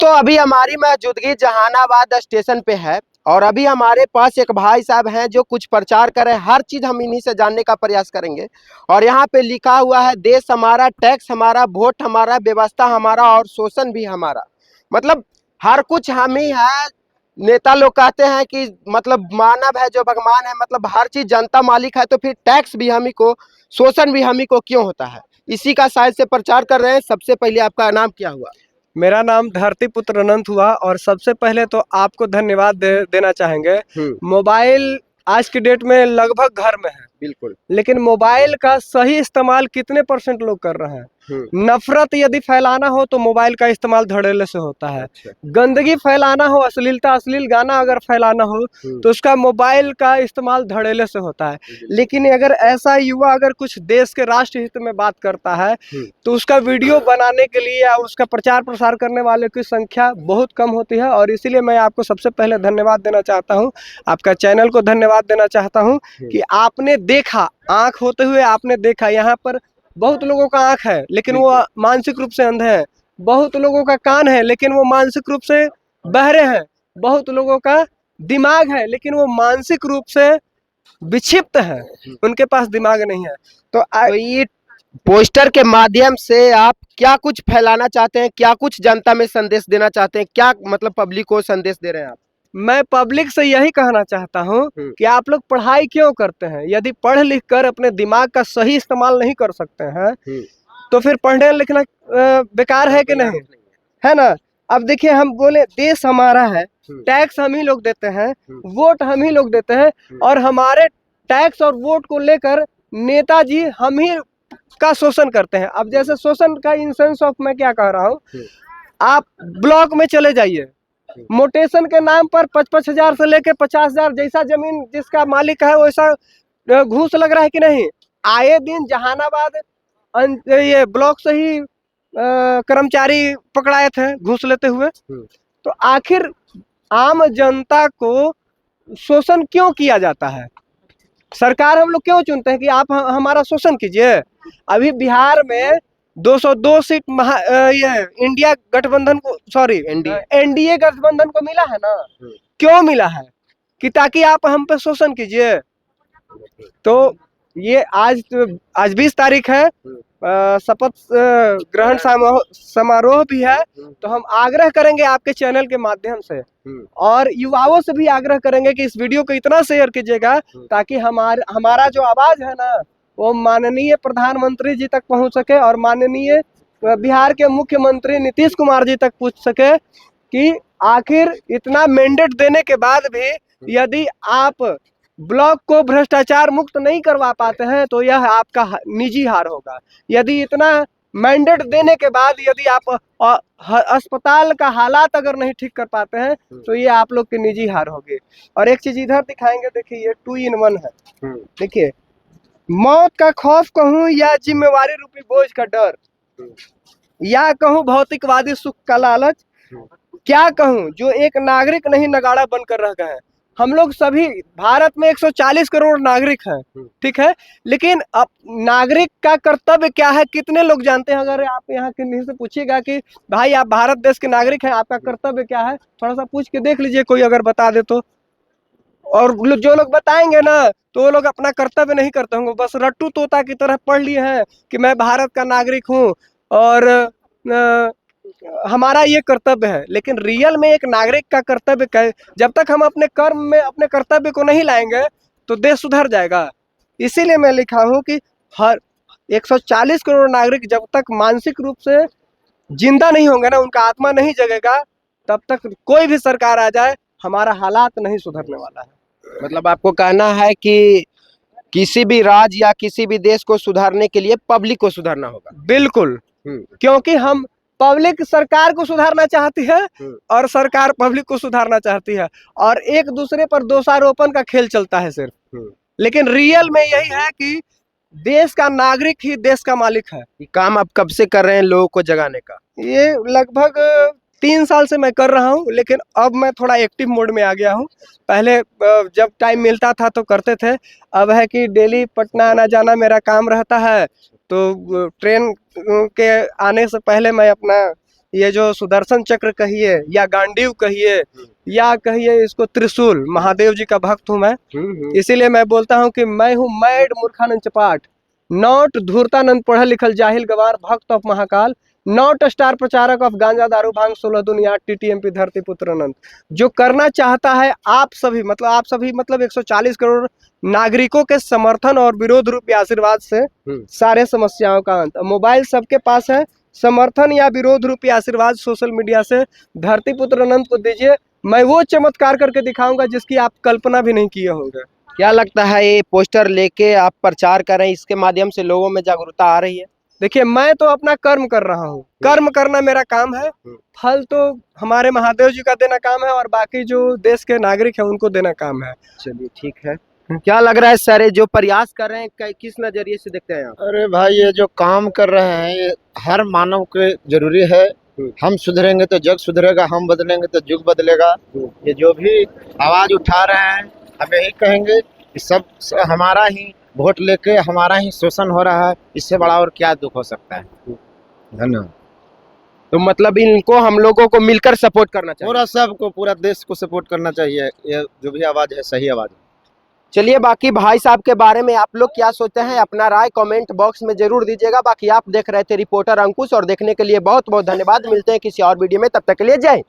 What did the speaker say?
दोस्तों अभी हमारी मौजूदगी जहानाबाद स्टेशन पे है और अभी हमारे पास एक भाई साहब हैं जो कुछ प्रचार कर रहे हैं। हर चीज हम इन्हीं से जानने का प्रयास करेंगे। और यहाँ पे लिखा हुआ है देश हमारा, टैक्स हमारा, वोट हमारा, व्यवस्था हमारा और शोषण भी हमारा। मतलब हर कुछ हम ही है। नेता लोग कहते हैं कि मतलब मानव है जो भगवान है, मतलब हर चीज जनता मालिक है, तो फिर टैक्स भी हम ही को, शोषण भी हम ही को क्यों होता है? इसी का शायद से प्रचार कर रहे हैं। सबसे पहले आपका नाम क्या हुआ? मेरा नाम धरतीपुत्र अनंत हुआ और सबसे पहले तो आपको धन्यवाद देना चाहेंगे। मोबाइल आज की डेट में लगभग घर में है, बिल्कुल, लेकिन मोबाइल का सही इस्तेमाल कितने % लोग कर रहे हैं? नफरत यदि फैलाना हो तो मोबाइल का इस्तेमाल धड़ल्ले से होता है। अच्छा। गंदगी फैलाना हो, अश्लीलता, अश्लील गाना अगर फैलाना हो तो उसका मोबाइल का इस्तेमाल धड़ल्ले से होता है। लेकिन अगर ऐसा युवा अगर कुछ देश के राष्ट्र हित में बात करता है तो उसका वीडियो बनाने के लिए या उसका प्रचार प्रसार करने वाले की संख्या बहुत कम होती है। और इसीलिए मैं आपको सबसे पहले धन्यवाद देना चाहता हूँ, आपका चैनल को धन्यवाद देना चाहता हूँ कि आपने देखा, आंख होते हुए आपने देखा। यहाँ पर बहुत लोगों का आंख है लेकिन वो मानसिक रूप से अंधे हैं, बहुत लोगों का कान है लेकिन वो मानसिक रूप से बहरे हैं, बहुत लोगों का दिमाग है लेकिन वो मानसिक रूप से विक्षिप्त है, उनके पास दिमाग नहीं है। तो ये पोस्टर के माध्यम से आप क्या कुछ फैलाना चाहते हैं? क्या कुछ जनता में संदेश देना चाहते हैं? क्या मतलब पब्लिक को संदेश दे रहे हैं आप? मैं पब्लिक से यही कहना चाहता हूँ कि आप लोग पढ़ाई क्यों करते हैं? यदि पढ़ लिख कर अपने दिमाग का सही इस्तेमाल नहीं कर सकते हैं तो फिर पढ़ने लिखना बेकार है कि नहीं, है ना? अब देखिए, हम बोले देश हमारा है, टैक्स हम ही लोग देते हैं, वोट हम ही लोग देते हैं, और हमारे टैक्स और वोट को लेकर नेताजी हम ही का शोषण करते हैं। अब जैसे शोषण का इन सेंस ऑफ मैं क्या कह रहा हूँ, आप ब्लॉक में चले जाइए, मोटेशन के नाम पर 55,000 से लेके 50,000 जैसा जमीन जिसका मालिक है वैसा घूस लग रहा है कि नहीं? आए दिन जहानाबाद ये ब्लॉक से ही कर्मचारी पकड़ाए थे घूस लेते हुए। तो आखिर आम जनता को शोषण क्यों किया जाता है? सरकार हम लोग क्यों चुनते हैं कि आप हमारा शोषण कीजिए? अभी बिहार में 202 सीट ये इंडिया गठबंधन को, सॉरी एनडीए गठबंधन को मिला है ना। क्यों मिला है? कि ताकि आप हम पे शोषण कीजिए। तो ये आज 20 तारीख है, शपथ ग्रहण समारोह भी है, तो हम आग्रह करेंगे आपके चैनल के माध्यम से और युवाओं से भी आग्रह करेंगे कि इस वीडियो को इतना शेयर कीजिएगा ताकि हमारा जो आवाज है ना वो माननीय प्रधानमंत्री जी तक पहुंच सके और माननीय बिहार के मुख्यमंत्री नीतीश कुमार जी तक पहुंच सके कि आखिर इतना मैंडेट देने के बाद भी यदि आप ब्लॉक को भ्रष्टाचार मुक्त नहीं करवा पाते हैं तो यह आपका निजी हार होगा। यदि इतना मैंडेट देने के बाद यदि आप अस्पताल का हालात अगर नहीं ठीक कर पाते हैं तो ये आप लोग की निजी हार होगी। और एक चीज इधर दिखाएंगे, देखिए ये 2 in 1 है। देखिए, मौत का खौफ कहूँ या जिम्मेवारी रूपी बोझ का डर, या कहूँ भौतिकवादी सुख का लालच, क्या कहूँ जो एक नागरिक नहीं नगाड़ा बनकर रह गए हैं। हम लोग सभी भारत में 140 करोड़ नागरिक हैं, ठीक है, लेकिन अब नागरिक का कर्तव्य क्या है कितने लोग जानते हैं? अगर आप यहाँ किसी से पूछिएगा कि भाई आप भारत देश के नागरिक हैं, आपका कर्तव्य क्या है, थोड़ा सा पूछ के देख लीजिए, कोई अगर बता दे तो। और जो लोग बताएंगे ना तो वो लोग अपना कर्तव्य नहीं करते होंगे, बस रट्टू तोता की तरह पढ़ लिए हैं कि मैं भारत का नागरिक हूँ और हमारा ये कर्तव्य है। लेकिन रियल में एक नागरिक का कर्तव्य क्या है? जब तक हम अपने कर्म में अपने कर्तव्य को नहीं लाएंगे तो देश सुधर जाएगा। इसीलिए मैं लिखा हूँ कि हर 140 करोड़ नागरिक जब तक मानसिक रूप से जिंदा नहीं होंगे ना, उनका आत्मा नहीं जगेगा, तब तक कोई भी सरकार आ जाए हमारा हालात नहीं सुधरने वाला है। मतलब आपको कहना है कि किसी भी राज्य या किसी भी देश को सुधारने के लिए पब्लिक को सुधारना होगा। बिल्कुल, क्योंकि हम पब्लिक सरकार को सुधारना चाहती है और सरकार पब्लिक को सुधारना चाहती है और एक दूसरे पर दोषारोपण का खेल चलता है सिर्फ। लेकिन रियल में यही है कि देश का नागरिक ही देश का मालिक है। ये काम आप कब से कर रहे हैं लोगों को जगाने का? ये लगभग 3 साल से मैं कर रहा हूँ, लेकिन अब मैं थोड़ा एक्टिव मोड में आ गया हूँ। पहले जब टाइम मिलता था तो करते थे, अब है कि डेली पटना आना जाना मेरा काम रहता है, तो ट्रेन के आने से पहले मैं अपना ये जो सुदर्शन चक्र कहिए या गांडीव कहिए या कहिए इसको त्रिशूल, महादेव जी का भक्त हूँ मैं, इसीलिए मैं बोलता हूँ कि मैं हूँ मैड मूर्खानंद चपाट, नॉट धूर्तानंद पढ़ा लिखल जाहिल गवार भक्त ऑफ महाकाल, नॉट स्टार प्रचारक ऑफ गांजा दारू भांग 16 दुनिया टीटीएमपी धरती पुत्र अनंत। जो करना चाहता है आप सभी मतलब 140 करोड़ नागरिकों के समर्थन और विरोध रूपी आशीर्वाद से सारे समस्याओं का अंत। मोबाइल सबके पास है, समर्थन या विरोध रूपी आशीर्वाद सोशल मीडिया से धरती पुत्र अनंत को दीजिए। मैं वो चमत्कार करके दिखाऊंगा जिसकी आप कल्पना भी नहीं किए होंगे। क्या लगता है ये पोस्टर लेके आप प्रचार कर रहे हैं, इसके माध्यम से लोगों में जागरूकता आ रही है? देखिए, मैं तो अपना कर्म कर रहा हूँ, कर्म करना मेरा काम है, फल तो हमारे महादेव जी का देना काम है और बाकी जो देश के नागरिक हैं उनको देना काम है। चलिए ठीक है। क्या लग रहा है सर, ये जो प्रयास कर रहे हैं किस नजरिए से देखते हैं आप? अरे भाई, ये जो काम कर रहे हैं ये हर मानव के जरूरी है। हम सुधरेंगे तो जग सुधरेगा, हम बदलेंगे तो युग बदलेगा। ये जो भी आवाज उठा रहे हैं हम यही कहेंगे कि सब हमारा ही वोट लेके हमारा ही शोषण हो रहा है, इससे बड़ा और क्या दुख हो सकता है। धन्यवाद। तो मतलब इनको हम लोगों को मिलकर सपोर्ट करना चाहिए, पूरा सबको, पूरा देश को सपोर्ट करना चाहिए। ये जो भी आवाज है सही आवाज है। चलिए, बाकी भाई साहब के बारे में आप लोग क्या सोचते हैं अपना राय कमेंट बॉक्स में जरूर दीजिएगा। बाकी आप देख रहे थे रिपोर्टर अंकुश, और देखने के लिए बहुत बहुत धन्यवाद। मिलते हैं किसी और वीडियो में, तब तक के लिए जय हिंद।